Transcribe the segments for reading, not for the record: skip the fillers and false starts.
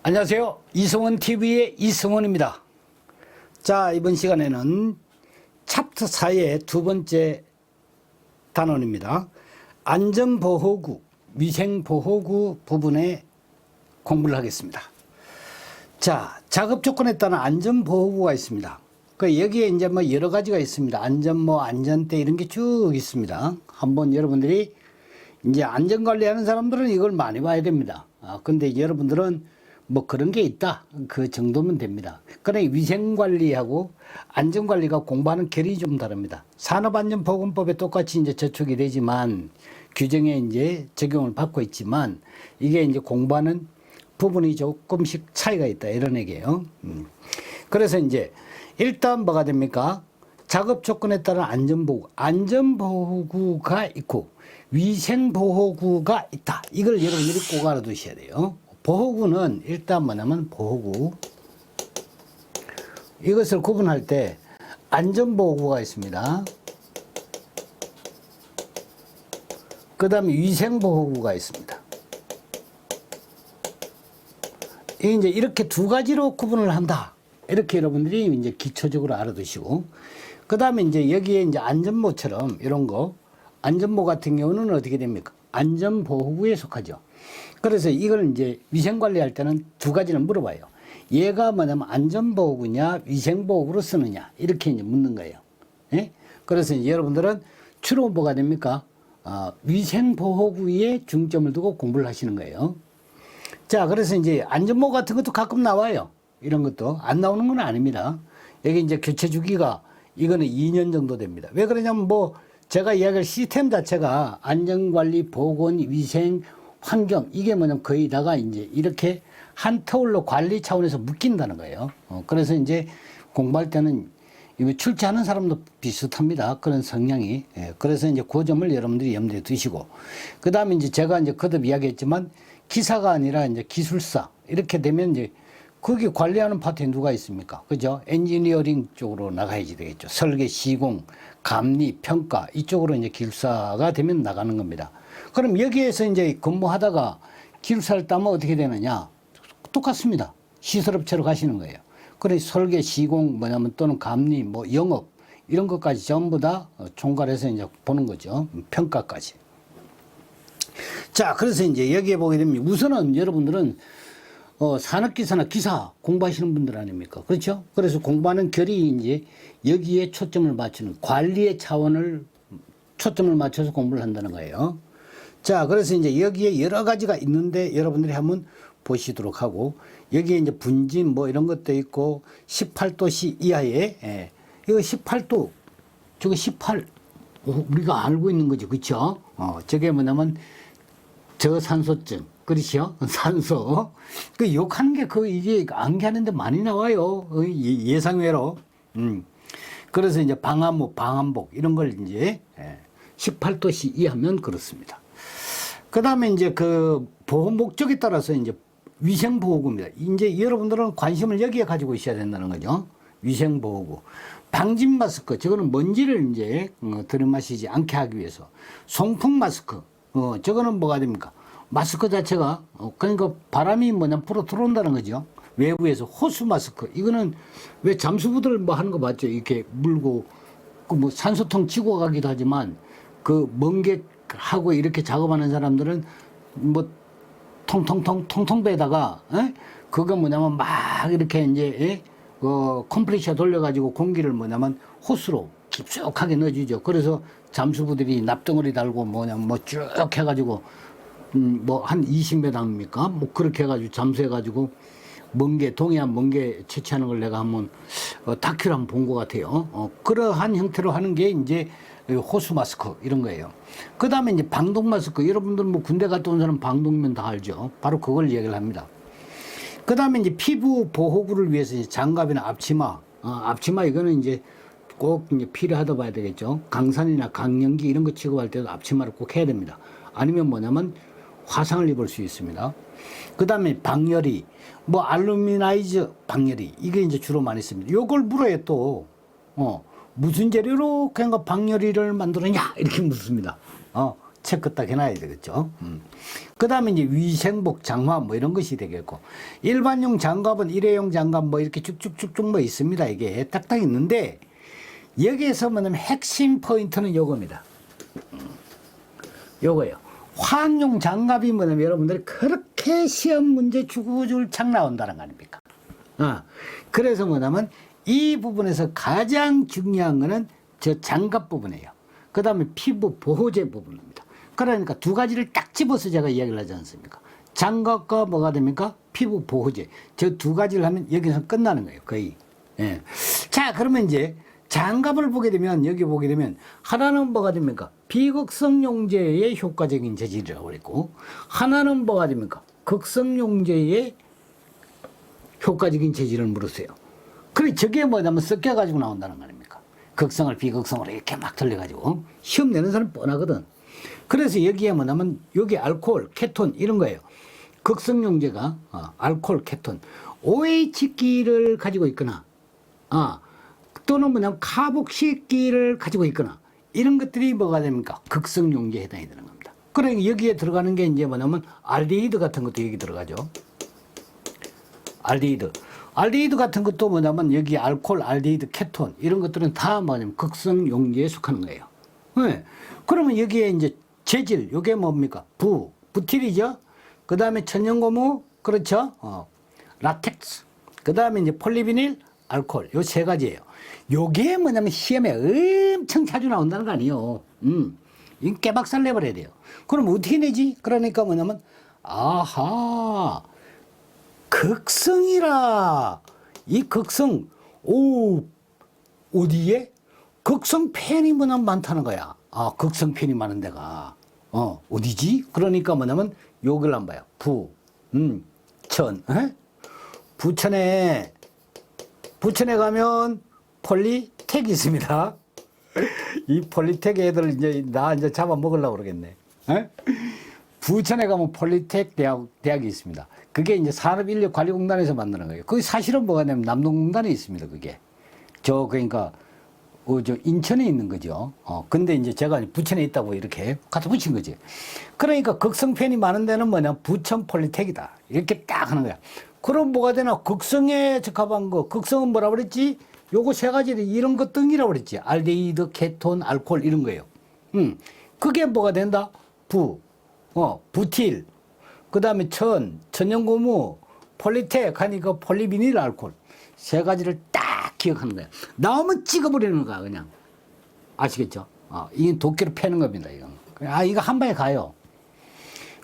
안녕하세요. 이승원 TV의 이승원입니다. 자, 이번 시간에는 챕터 4의 두 번째 단원입니다. 안전보호구, 위생보호구 부분에 공부를 하겠습니다. 자, 작업 조건에 따른 안전보호구가 있습니다. 여기에 이제 뭐 여러 가지가 있습니다. 안전대 이런 게 쭉 있습니다. 한번 여러분들이 이제 안전관리하는 사람들은 이걸 많이 봐야 됩니다. 근데 여러분들은 뭐 그런 게 있다. 그 정도면 됩니다. 그러나 위생관리하고 안전관리가 공부하는 결이 좀 다릅니다. 산업안전보건법에 똑같이 이제 저촉이 되지만 규정에 이제 적용을 받고 있지만 이게 이제 공부하는 부분이 조금씩 차이가 있다. 이런 얘기예요. 그래서 이제 일단 뭐가 됩니까? 작업 조건에 따른 안전보호구가 있고 위생보호구가 있다. 이걸 여러분들이 꼭 알아두셔야 돼요. 보호구는 일단 뭐냐면 보호구. 이것을 구분할 때 안전보호구가 있습니다. 그 다음에 위생보호구가 있습니다. 이제 이렇게 두 가지로 구분을 한다. 이렇게 여러분들이 이제 기초적으로 알아두시고, 그 다음에 이제 여기에 이제 안전모처럼 이런 거, 안전모 같은 경우는 어떻게 됩니까? 안전보호구에 속하죠. 그래서 이걸 이제 위생관리할 때는 두 가지는 물어봐요. 얘가 뭐냐면 안전보호구냐, 위생보호구로 쓰느냐, 이렇게 이제 묻는 거예요. 예? 그래서 이제 여러분들은 주로 뭐가 됩니까? 위생보호구에 중점을 두고 공부를 하시는 거예요. 자, 그래서 이제 안전모 같은 것도 가끔 나와요. 이런 것도 안 나오는 건 아닙니다. 여기 이제 교체 주기가 이거는 2년 정도 됩니다. 왜 그러냐면 뭐 제가 이야기할 시스템 자체가 안전관리, 보건, 위생, 환경 이게 뭐냐면 거의 다가 이제 이렇게 한 터울로 관리 차원에서 묶인다는 거예요. 그래서 이제 공부할 때는 출제하는 사람도 비슷합니다. 그런 성향이. 예, 그래서 이제 그 점을 여러분들이 염두에 두시고, 그 다음에 이제 제가 이제 거듭 이야기했지만 기사가 아니라 이제 기술사 이렇게 되면 이제 거기 관리하는 파트에 누가 있습니까? 그죠? 엔지니어링 쪽으로 나가야지 되겠죠. 설계, 시공, 감리, 평가 이쪽으로 이제 기술사가 되면 나가는 겁니다. 그럼 여기에서 이제 근무하다가 기술사를 따면 어떻게 되느냐? 똑같습니다. 시설업체로 가시는 거예요. 그래서 설계, 시공 뭐냐면 또는 감리, 뭐 영업 이런 것까지 전부 다 총괄해서 이제 보는 거죠. 평가까지. 자, 그래서 이제 여기에 보게 되면 우선은 여러분들은 산업기사나 기사 공부하시는 분들 아닙니까? 그렇죠? 그래서 공부하는 결이 이제 여기에 초점을 맞추는 관리의 차원을 초점을 맞춰서 공부를 한다는 거예요. 자, 그래서 이제 여기에 여러 가지가 있는데 여러분들이 한번 보시도록 하고, 여기에 이제 분진 뭐 이런 것도 있고 18도씨 이하에, 예. 이거 18도, 저거 18, 우리가 알고 있는 거죠. 그렇죠? 저게 뭐냐면 저산소증. 그렇죠? 산소. 그 욕하는 게 이게 암기하는데 많이 나와요. 예상외로. 그래서 이제 방화목, 방한복 이런 걸 이제 18도씨 이하면 그렇습니다. 그 다음에 이제 그 보호 목적에 따라서 이제 위생보호구입니다. 이제 여러분들은 관심을 여기에 가지고 있어야 된다는 거죠. 위생보호구. 방진 마스크. 저거는 먼지를 이제 들이마시지 않게 하기 위해서. 송풍 마스크. 저거는 뭐가 됩니까? 마스크 자체가 그러니까 바람이 뭐냐 불어 들어온다는 거죠. 외부에서. 호수 마스크. 이거는 왜 잠수부들 뭐 하는 거 봤죠? 이렇게 물고 그 뭐 산소통 치고 가기도 하지만 그 멍게하고 이렇게 작업하는 사람들은 뭐 통통배에다가 그거 뭐냐면 막 이렇게 이제 컴프레셔 돌려가지고 공기를 뭐냐면 호수로 깊숙하게 넣어주죠. 그래서 잠수부들이 납덩어리 달고 뭐냐면 뭐 쭉 해가지고 뭐 한 20m 합니까? 뭐 그렇게 해가지고 잠수해가지고 동해안 멍게 채취하는 걸 내가 한번 다큐를 한번 본 것 같아요. 그러한 형태로 하는 게 이제 호수 마스크 이런 거예요. 그 다음에 이제 방독 마스크. 여러분들 뭐 군대 갔다 온 사람 방독면 다 알죠. 바로 그걸 얘기를 합니다. 그 다음에 이제 피부 보호구를 위해서 이제 장갑이나 앞치마. 앞치마 이거는 이제 꼭 이제 필요하다 봐야 되겠죠. 강산이나 강연기 이런 거 취급할 때도 앞치마를 꼭 해야 됩니다. 아니면 뭐냐면 화상을 입을 수 있습니다. 그 다음에 방열이, 뭐 알루미나이즈 방열이, 이게 이제 주로 많이 씁니다. 요걸 물어요 또. 무슨 재료로 그냥 방열이를 만드느냐 이렇게 묻습니다. 체크 딱 해놔야 되겠죠. 그 다음에 이제 위생복, 장화 뭐 이런 것이 되겠고, 일반용 장갑은 일회용 장갑 뭐 이렇게 쭉쭉쭉쭉 뭐 있습니다. 이게 딱딱 있는데, 여기에서 뭐냐면 핵심 포인트는 요겁니다. 요거예요. 화학용 장갑이 뭐냐면 여러분들이 그렇게 시험 문제 주구줄창 나온다는 거 아닙니까? 그래서 뭐냐면 이 부분에서 가장 중요한 거는 저 장갑 부분이에요. 그 다음에 피부 보호제 부분입니다. 그러니까 두 가지를 딱 집어서 제가 이야기를 하지 않습니까? 장갑과 뭐가 됩니까? 피부 보호제. 저 두 가지를 하면 여기서 끝나는 거예요. 거의. 예. 자, 그러면 이제 장갑을 보게 되면, 여기 보게 되면, 하나는 뭐가 됩니까? 비극성 용제의 효과적인 재질이라고 그랬고, 하나는 뭐가 됩니까? 극성 용제의 효과적인 재질을 물었어요. 그래, 저게 뭐냐면 섞여가지고 나온다는 거 아닙니까? 극성을 비극성으로 이렇게 막 돌려가지고. 시험 내는 사람 뻔하거든. 그래서 여기에 뭐냐면, 여기 알코올, 케톤, 이런 거예요. 극성 용제가, 알코올, 케톤, OH기를 가지고 있거나, 또는 뭐냐면 카복실기를 가지고 있거나 이런 것들이 뭐가 됩니까? 극성 용제에 해당이 되는 겁니다. 그러니까 여기에 들어가는 게 이제 뭐냐면 알데히드 같은 것도 여기 들어가죠. 알데히드 같은 것도 뭐냐면 여기 알코올, 알데히드, 케톤 이런 것들은 다 뭐냐면 극성 용제에 속하는 거예요. 네. 그러면 여기에 이제 재질, 요게 뭡니까? 부틸이죠. 그 다음에 천연고무, 그렇죠. 라텍스. 그 다음에 이제 폴리비닐, 알코올. 요 세 가지예요. 요게 뭐냐면 시험에 엄청 자주 나온다는 거 아니에요. 이 깨박살 내버려야 돼요. 그럼 어떻게 내지? 그러니까 뭐냐면, 아하, 극성이라. 이 극성, 어디에? 극성 펜이 뭐냐면 많다는 거야. 극성 펜이 많은 데가. 어디지? 그러니까 뭐냐면, 요걸 안 봐요. 천. 부천에 가면 폴리텍이 있습니다. 이 폴리텍 애들 이제 잡아먹으려고 그러겠네. 부천에 가면 폴리텍 대학이 있습니다. 그게 이제 산업인력관리공단에서 만드는 거예요. 그게 사실은 뭐가 되면 남동공단에 있습니다. 그게. 그러니까, 저 인천에 있는 거죠. 근데 이제 제가 부천에 있다고 이렇게 갖다 붙인 거지. 그러니까 극성팬이 많은 데는 뭐냐, 부천 폴리텍이다. 이렇게 딱 하는 거야. 그럼 뭐가 되나? 극성에 적합한 거. 극성은 뭐라 그랬지? 요거 세 가지 이런 것 등이라고 그랬지. 알데히드, 케톤, 알코올 이런 거예요. 그게 뭐가 된다? 부틸. 그 다음에 천연고무, 폴리텍 하니까 폴리비닐 알코올. 세 가지를 딱 기억하는 거야. 나오면 찍어버리는 거야, 그냥. 아시겠죠? 이게 도끼로 패는 겁니다, 이거. 이거 한 방에 가요.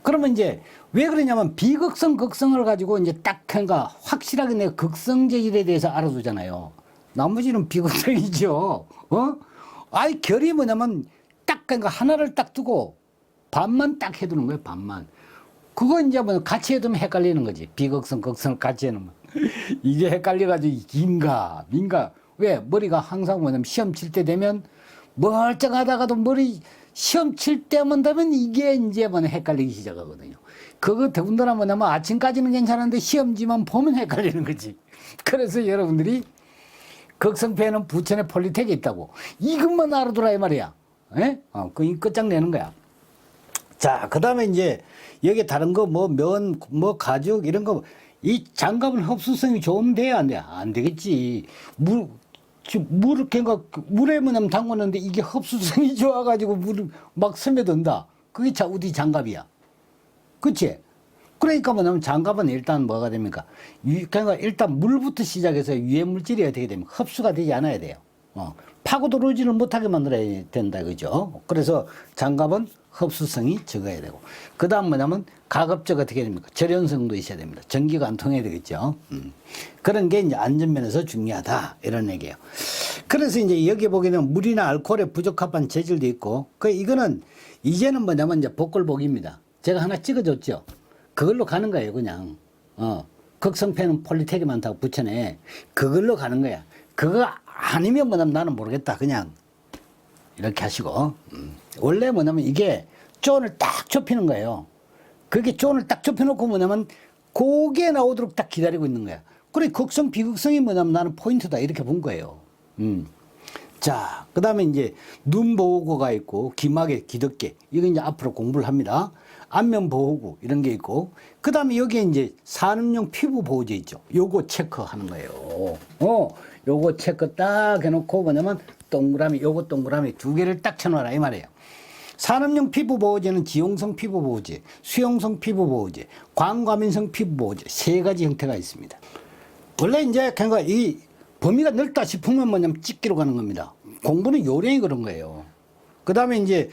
그러면 이제 왜 그러냐면 비극성, 극성을 가지고 이제 딱 그러니까 확실하게 내가 극성 재질에 대해서 알아두잖아요. 나머지는 비극성이죠. 결이 뭐냐면 딱 그러니까 하나를 딱 두고 반만 딱 해두는 거예요, 반만. 그거 이제 뭐 같이 해두면 헷갈리는 거지. 비극성, 극성을 같이 해놓으면. 이게 헷갈려가지고 민가. 왜? 머리가 항상 뭐냐면 시험 칠 때 되면 멀쩡하다가도 시험 칠 때만 되면 이게 이제 뭐냐 헷갈리기 시작하거든요. 그거 더군다나 뭐냐면 아침까지는 괜찮은데 시험지만 보면 헷갈리는 거지. 그래서 여러분들이 극성패는 부천에 폴리텍에 있다고. 이것만 알아두라 이 말이야. 그 끝장내는 거야. 자, 그 다음에 이제 여기 다른 거 면, 가죽 이런 거 이 장갑은 흡수성이 좋으면 돼야 안 돼? 안 되겠지. 그러니까 물에 뭐냐면 담궜는데 이게 흡수성이 좋아가지고 물을 막 스며든다. 그게 어디 장갑이야. 그치? 그러니까 뭐냐면 장갑은 일단 뭐가 됩니까? 그러니까 일단 물부터 시작해서 유해 물질이 어떻게 되면 흡수가 되지 않아야 돼요. 파고들어오지를 못하게 만들어야 된다. 그죠? 그래서 장갑은 흡수성이 적어야 되고. 그 다음 뭐냐면 가급적 어떻게 됩니까? 절연성도 있어야 됩니다. 전기가 안 통해야 되겠죠. 그런 게 이제 안전면에서 중요하다. 이런 얘기예요. 그래서 이제 여기 보게 되면 물이나 알코올에 부적합한 재질도 있고, 이거는 이제는 뭐냐면 이제 복걸복입니다. 제가 하나 찍어줬죠. 그걸로 가는 거예요, 그냥. 극성패는 폴리텍이 많다고 부천에. 그걸로 가는 거야. 그거 아니면 뭐냐면 나는 모르겠다. 그냥 이렇게 하시고. 원래 뭐냐면 이게 존을 딱 좁히는 거예요. 그게 존을 딱 좁혀놓고 뭐냐면 그게 나오도록 딱 기다리고 있는 거야. 그래, 극성, 비극성이 뭐냐면 나는 포인트다. 이렇게 본 거예요. 자, 그 다음에 이제 눈 보호구가 있고, 기막에 기덮개. 이거 이제 앞으로 공부를 합니다. 안면 보호구 이런 게 있고, 그 다음에 여기에 이제 산업용 피부 보호제 있죠. 요거 체크하는 거예요. 요거 체크 딱 해놓고 뭐냐면 동그라미, 요거 동그라미 두 개를 딱 쳐놓아라 이 말이에요. 산업용 피부 보호제는 지용성 피부 보호제, 수용성 피부 보호제, 광과민성 피부 보호제 세 가지 형태가 있습니다. 원래 이제 그러니까 이 범위가 넓다 싶으면 뭐냐면 찍기로 가는 겁니다. 공부는 요령이 그런 거예요. 그 다음에 이제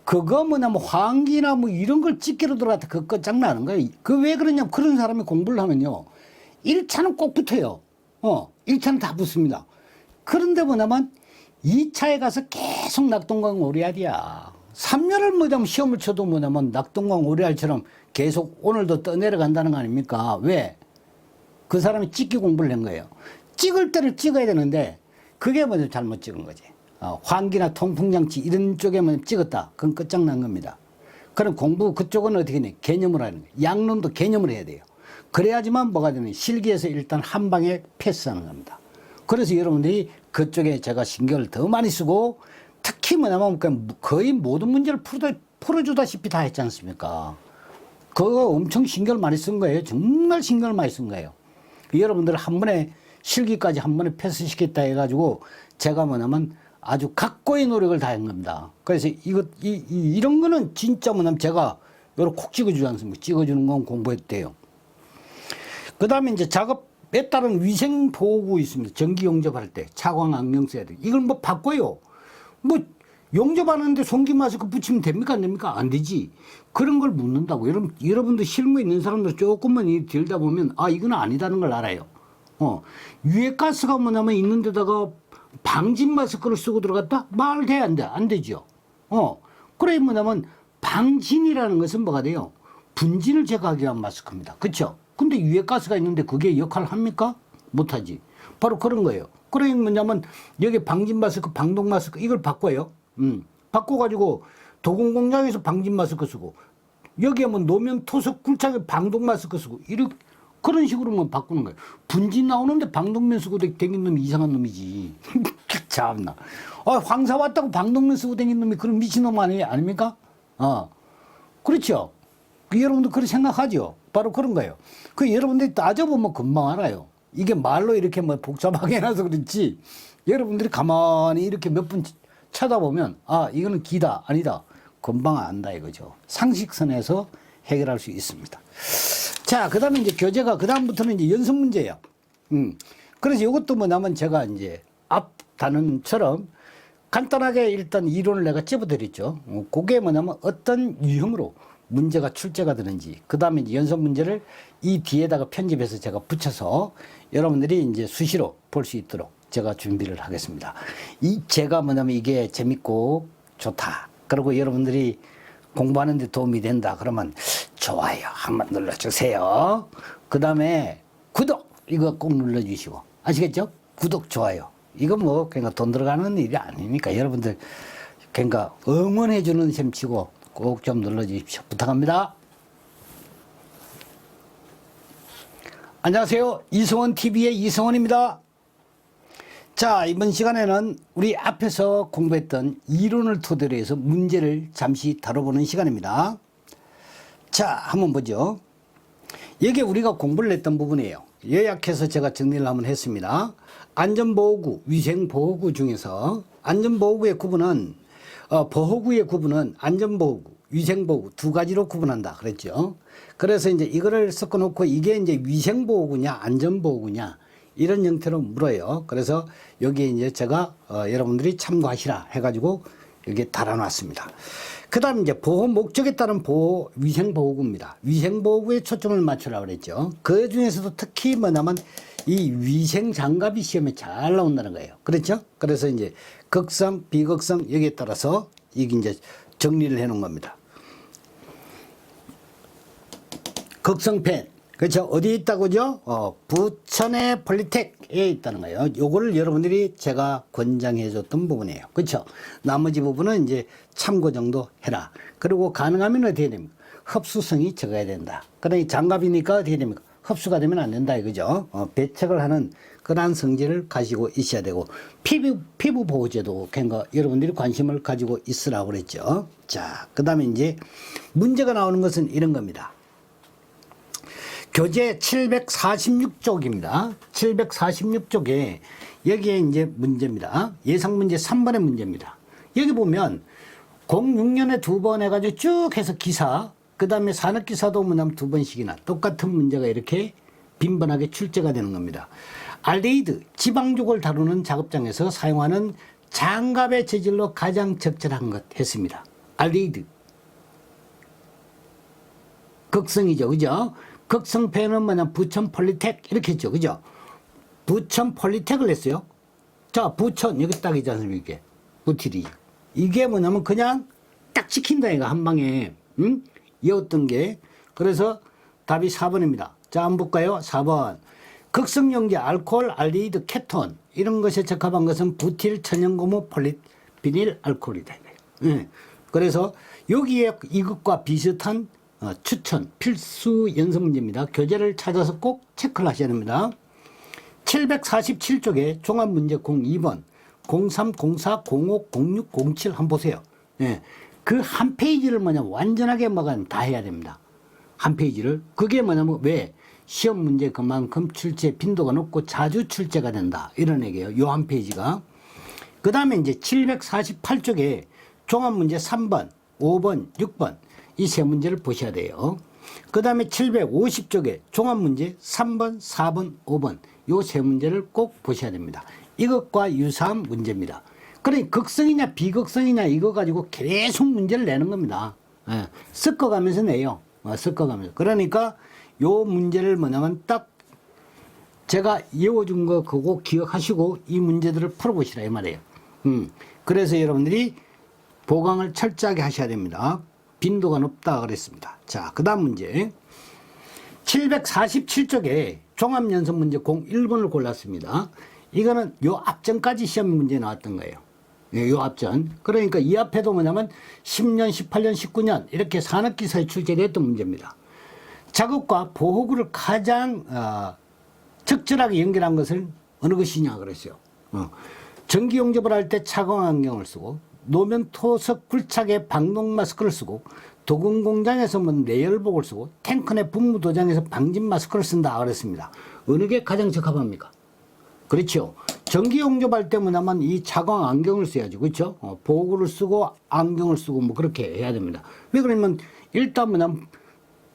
그거 뭐냐면 환기나 뭐 이런 걸 찍기로 들어갔다 그거 끝장나는 거예요. 그 왜 그러냐면 그런 사람이 공부를 하면요. 1차는 꼭 붙어요. 1차는 다 붙습니다. 그런데 뭐냐면 2차에 가서 계속 낙동강 오리알이야. 3년을 뭐냐면 시험을 쳐도 뭐냐면 낙동강 오리알처럼 계속 오늘도 떠내려간다는 거 아닙니까? 왜? 그 사람이 찍기 공부를 한 거예요. 찍을 때를 찍어야 되는데 그게 먼저 잘못 찍은 거지. 환기나 통풍장치 이런 쪽에 먼저 찍었다. 그건 끝장난 겁니다. 그럼 공부 그쪽은 어떻게 해? 개념을 하는 거예요. 양론도 개념을 해야 돼요. 그래야지만 뭐가 되는 실기에서 일단 한 방에 패스하는 겁니다. 그래서 여러분들이 그쪽에 제가 신경을 더 많이 쓰고 특히 뭐냐면 거의 모든 문제를 풀어주다시피 다 했지 않습니까? 그거 엄청 신경을 많이 쓴 거예요. 정말 신경을 많이 쓴 거예요. 여러분들 한 번에 실기까지 한 번에 패스시켰다 해가지고 제가 뭐냐면 아주 각고의 노력을 다한 겁니다. 그래서 이런 거는 진짜 뭐냐면 제가 요렇게 콕 찍어주지 않습니까? 찍어주는 건 공부했대요. 그 다음에 이제 작업에 따른 위생 보호구 있습니다. 전기 용접할 때 차광 안경 써야 돼. 이걸 뭐 바꿔요. 뭐 용접하는데 송기 마스크 붙이면 됩니까? 안 됩니까? 안 되지. 그런 걸 묻는다고. 여러분들 실무 있는 사람들 조금만 들다 보면 아 이건 아니다는 걸 알아요. 유해가스가 뭐냐면 있는 데다가 방진 마스크를 쓰고 들어갔다? 말 돼? 안 돼? 안 되죠. 그래 뭐냐면 방진이라는 것은 뭐가 돼요? 분진을 제거하기 위한 마스크입니다. 그렇죠? 근데 유해가스가 있는데 그게 역할을 합니까? 못하지. 바로 그런 거예요. 그래 뭐냐면 여기 방진 마스크, 방독 마스크 이걸 바꿔요. 바꿔가지고 도금 공장에서 방진 마스크 쓰고 여기에 뭐 노면 토속 굴착에 방독 마스크 쓰고 이렇게 그런 식으로만 바꾸는 거예요. 분진 나오는데 방독면 쓰고 댕긴 놈이 이상한 놈이지. 참나. 황사 왔다고 방독면 쓰고 댕긴 놈이 그런 미친놈 아닙니까? 그렇죠. 여러분도 그렇게 생각하죠. 바로 그런 거예요. 그 여러분들이 따져보면 금방 알아요. 이게 말로 이렇게 뭐 복잡하게 해놔서 그렇지. 여러분들이 가만히 이렇게 몇 분 쳐다보면 아 이거는 기다 아니다. 금방 안다 이거죠. 상식선에서 해결할 수 있습니다. 자, 그 다음에 이제 교재가, 그 다음부터는 이제 연습 문제예요. 그래서 이것도 뭐냐면 제가 이제 앞 단원처럼 간단하게 일단 이론을 내가 찝어드렸죠. 그게 뭐냐면 어떤 유형으로 문제가 출제가 되는지, 그 다음에 이제 연습 문제를 이 뒤에다가 편집해서 제가 붙여서 여러분들이 이제 수시로 볼 수 있도록 제가 준비를 하겠습니다. 제가 뭐냐면 이게 재밌고 좋다. 그리고 여러분들이 공부하는 데 도움이 된다. 그러면 좋아요 한번 눌러주세요. 그 다음에 구독 이거 꼭 눌러주시고 아시겠죠? 구독 좋아요 이거 뭐 그러니까 돈 들어가는 일이 아니니까 여러분들 그러니까 응원해 주는 셈치고 꼭 좀 눌러주십시오. 부탁합니다. 안녕하세요. 이성원TV의 이성원입니다. 자, 이번 시간에는 우리 앞에서 공부했던 이론을 토대로 해서 문제를 잠시 다뤄보는 시간입니다. 자, 한번 보죠. 이게 우리가 공부를 했던 부분이에요. 요약해서 제가 정리를 한번 했습니다. 안전보호구, 위생보호구 중에서 안전보호구의 구분은 보호구의 구분은 안전보호구, 위생보호구 두 가지로 구분한다 그랬죠. 그래서 이제 이거를 섞어 놓고 이게 이제 위생보호구냐 안전보호구냐 이런 형태로 물어요. 그래서 여기에 이제 제가 여러분들이 참고하시라 해가지고 여기에 달아놨습니다. 그 다음 이제 보호 목적에 따른 위생보호구입니다. 위생보호구에 초점을 맞추라고 그랬죠. 그 중에서도 특히 뭐냐면 이 위생장갑이 시험에 잘 나온다는 거예요. 그렇죠? 그래서 이제 극성, 비극성 여기에 따라서 이게 이제 정리를 해 놓은 겁니다. 극성펜. 그렇죠. 어디에 있다고죠? 부천의 폴리텍에 있다는 거예요. 요거를 여러분들이 제가 권장해 줬던 부분이에요. 그렇죠. 나머지 부분은 이제 참고 정도 해라. 그리고 가능하면 어떻게 됩니까? 흡수성이 적어야 된다. 그러니 장갑이니까 어떻게 됩니까? 흡수가 되면 안 된다 이거죠. 배척을 하는 그러한 성질을 가지고 있어야 되고, 피부 보호제도 그러니까 여러분들이 관심을 가지고 있으라고 그랬죠. 자, 그 다음에 이제 문제가 나오는 것은 이런 겁니다. 교재 746쪽입니다. 746쪽에 여기에 이제 문제입니다. 예상 문제 3번의 문제입니다. 여기 보면 06년에 2번 해가지고 쭉 해서 기사, 그 다음에 산업기사도 뭐냐면 2번씩이나 똑같은 문제가 이렇게 빈번하게 출제가 되는 겁니다. 알데히드, 지방족을 다루는 작업장에서 사용하는 장갑의 재질로 가장 적절한 것 했습니다. 알데히드. 극성이죠. 그죠? 극성 표현은 뭐냐, 부천 폴리텍 이렇게 했죠. 그죠? 부천 폴리텍을 했어요. 자, 부천 여기 딱 있지 않습니까? 이게 부틸이. 이게 뭐냐면 그냥 딱 찍힌다 이거 한 방에. 응? 이었던 게. 그래서 답이 4번입니다. 자, 한번 볼까요? 4번. 극성용제 알코올, 알데히드, 케톤 이런 것에 적합한 것은 부틸, 천연고무, 비닐 알코올이다. 네. 그래서 여기에 이것과 비슷한 추천, 필수 연습 문제입니다. 교재를 찾아서 꼭 체크를 하셔야 됩니다. 747쪽에 종합문제 02번, 03, 04, 05, 06, 07 한번 보세요. 네. 그 한 페이지를 완전하게 다 해야 됩니다. 한 페이지를. 그게 뭐냐면 왜? 시험 문제 그만큼 출제 빈도가 높고 자주 출제가 된다. 이런 얘기예요. 요 한 페이지가. 그 다음에 이제 748쪽에 종합문제 3번, 5번, 6번 이 세 문제를 보셔야 돼요. 그 다음에 750쪽에 종합문제 3번, 4번, 5번 요 세 문제를 꼭 보셔야 됩니다. 이것과 유사한 문제입니다. 그러니 극성이냐 비극성이냐 이거 가지고 계속 문제를 내는 겁니다. 예, 섞어가면서 내요. 섞어가면서. 그러니까 요 문제를 뭐냐면 딱 제가 이어준 거 그거 기억하시고 이 문제들을 풀어보시라 이 말이에요. 그래서 여러분들이 보강을 철저하게 하셔야 됩니다. 빈도가 높다 그랬습니다. 자, 그 다음 문제 747쪽에 종합연습 문제 01번을 골랐습니다. 이거는 요 앞전까지 시험 문제 나왔던 거예요. 예, 요 앞전. 그러니까 이 앞에도 뭐냐면 10년, 18년, 19년 이렇게 산업기사에 출제됐던 문제입니다. 작업과 보호구를 가장 적절하게 연결한 것은 어느 것이냐 그랬어요. 전기 용접을 할 때 차광 안경을 쓰고 노면 토석 굴착에 방독 마스크를 쓰고 도금 공장에서 내열복을 쓰고 탱크 내 분무 도장에서 방진 마스크를 쓴다 그랬습니다. 어느 게 가장 적합합니까? 그렇죠. 전기 용접할 때 뭐냐면 이 차광 안경을 써야죠. 그렇죠? 보호구를 쓰고 안경을 쓰고 뭐 그렇게 해야 됩니다. 왜 그러냐면 일단 뭐냐면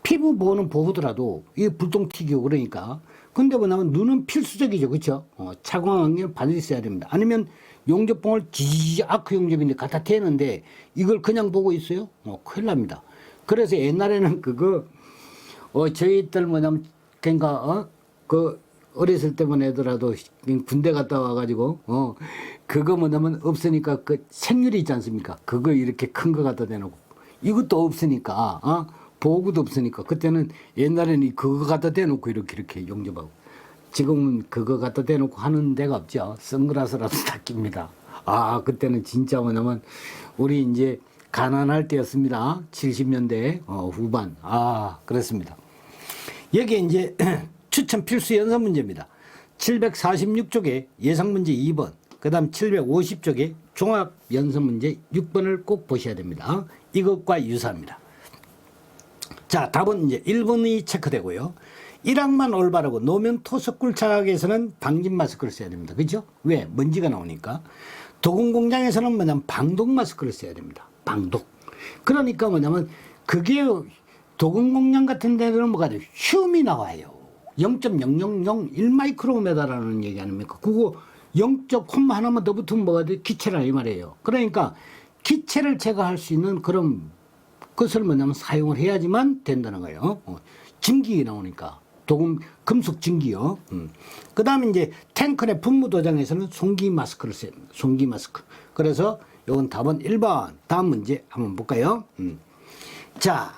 피부 보호는 보호더라도 이게 불똥 튀기고 그러니까. 근데 뭐냐면 눈은 필수적이죠. 그렇죠? 차광 안경을 반드시 써야 됩니다. 아니면 용접봉을 지지지 아크 용접인데 갖다 대는데 이걸 그냥 보고 있어요? 큰일 납니다. 그래서 옛날에는 그거 저희들 뭐냐면 그러니까 어렸을 때만 해더라도 군대 갔다 와가지고 그거 뭐냐면 없으니까 그 생유리 있지 않습니까? 그거 이렇게 큰 거 갖다 대놓고 이것도 없으니까 보호구도 없으니까 그때는 옛날에는 그거 갖다 대놓고 이렇게 용접하고 지금은 그거 갖다 대놓고 하는 데가 없죠. 선글라스라도 다 낍니다. 그때는 진짜 뭐냐면 우리 이제 가난할 때였습니다. 70년대 후반. 그렇습니다. 여기에 이제 추천 필수 연습 문제입니다. 746쪽에 예상 문제 2번, 그 다음 750쪽에 종합 연습 문제 6번을 꼭 보셔야 됩니다. 이것과 유사합니다. 자, 답은 이제 1번이 체크되고요. 1항만 올바르고 노면 토석 굴착에서는 방진 마스크를 써야 됩니다. 그죠? 왜? 먼지가 나오니까. 도금 공장에서는 뭐냐면 방독 마스크를 써야 됩니다. 방독. 그러니까 뭐냐면 그게 도금 공장 같은 데는 뭐가 돼요? 흉이 나와요. 0.0001마이크로메다라는 얘기 아닙니까? 그거 0점 콤마 하나만 더 붙으면 뭐가 돼? 기체라 이 말이에요. 그러니까 기체를 제거할 수 있는 그런 것을 뭐냐면 사용을 해야지만 된다는 거예요. 증기 나오니까. 도금, 금속 증기요. 그 다음에 이제 탱크 내 분무 도장에서는 송기 마스크를 써야 됩니다. 송기 마스크. 그래서 요건 답은 1번. 다음 문제 한번 볼까요? 자,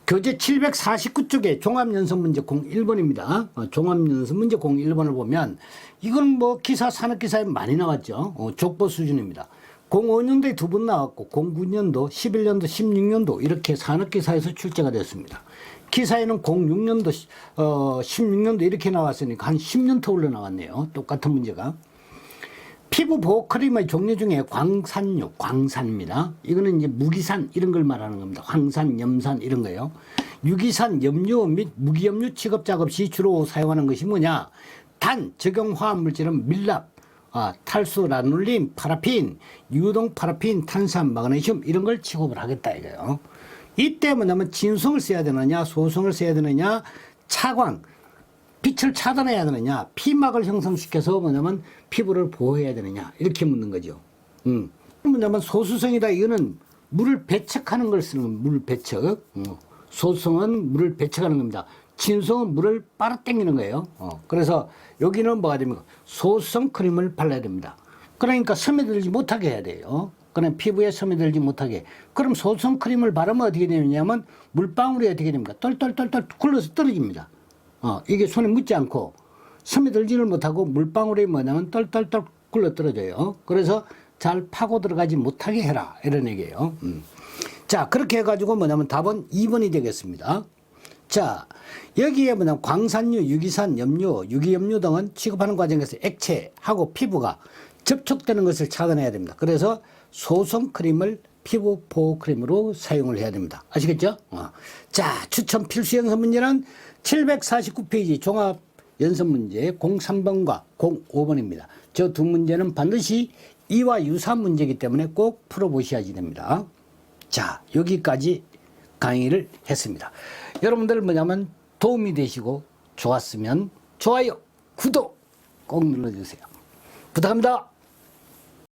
교재 749쪽에 종합연습 문제 01번입니다. 종합연습 문제 01번을 보면 이건 뭐 기사, 산업기사에 많이 나왔죠. 족보 수준입니다. 05년도에 2번 나왔고 09년도, 11년도, 16년도 이렇게 산업기사에서 출제가 됐습니다. 기사에는 06년도, 16년도 이렇게 나왔으니까 한 10년 더 올라 나왔네요. 똑같은 문제가. 피부 보호 크림의 종류 중에 광산류, 광산입니다. 이거는 이제 무기산 이런 걸 말하는 겁니다. 황산, 염산 이런 거요. 유기산, 염료 및 무기염료 취급 작업 시 주로 사용하는 것이 뭐냐? 단, 적용 화학 물질은 밀랍, 탈수, 라눌린, 파라핀, 유동 파라핀, 탄산, 마그네슘 이런 걸 취급을 하겠다 이거요. 이때 뭐냐면 진성을 써야 되느냐, 소성을 써야 되느냐, 차광, 빛을 차단해야 되느냐, 피막을 형성시켜서 뭐냐면 피부를 보호해야 되느냐 이렇게 묻는 거죠. 뭐냐면 소수성이다. 이거는 물을 배척하는 걸 쓰는 겁니다. 물 배척. 소성은 물을 배척하는 겁니다. 진성은 물을 빨아당기는 거예요. 그래서 여기는 뭐가 됩니까? 소수성 크림을 발라야 됩니다. 그러니까 스며들지 못하게 해야 돼요. 그냥 피부에 스며들지 못하게. 그럼 소수성 크림을 바르면 어떻게 되느냐면 물방울이 어떻게 됩니까? 똘똘똘똘 굴러서 떨어집니다. 이게 손에 묻지 않고 스며들지를 못하고 물방울이 뭐냐면 똘똘똘 굴러 떨어져요. 그래서 잘 파고 들어가지 못하게 해라 이런 얘기예요. 자, 그렇게 해가지고 뭐냐면 답은 2번이 되겠습니다. 자, 여기에 뭐냐면 광산류, 유기산, 염료, 유기염료 등은 취급하는 과정에서 액체하고 피부가 접촉되는 것을 차단해야 됩니다. 그래서 소성 크림을 피부 보호 크림으로 사용을 해야 됩니다. 아시겠죠? 자, 추천 필수 연습 문제는 749페이지 종합 연습 문제 03번과 05번입니다. 저 두 문제는 반드시 이와 유사한 문제이기 때문에 꼭 풀어보셔야지 됩니다. 자, 여기까지 강의를 했습니다. 여러분들 뭐냐면 도움이 되시고 좋았으면 좋아요, 구독 꼭 눌러주세요. 부탁합니다.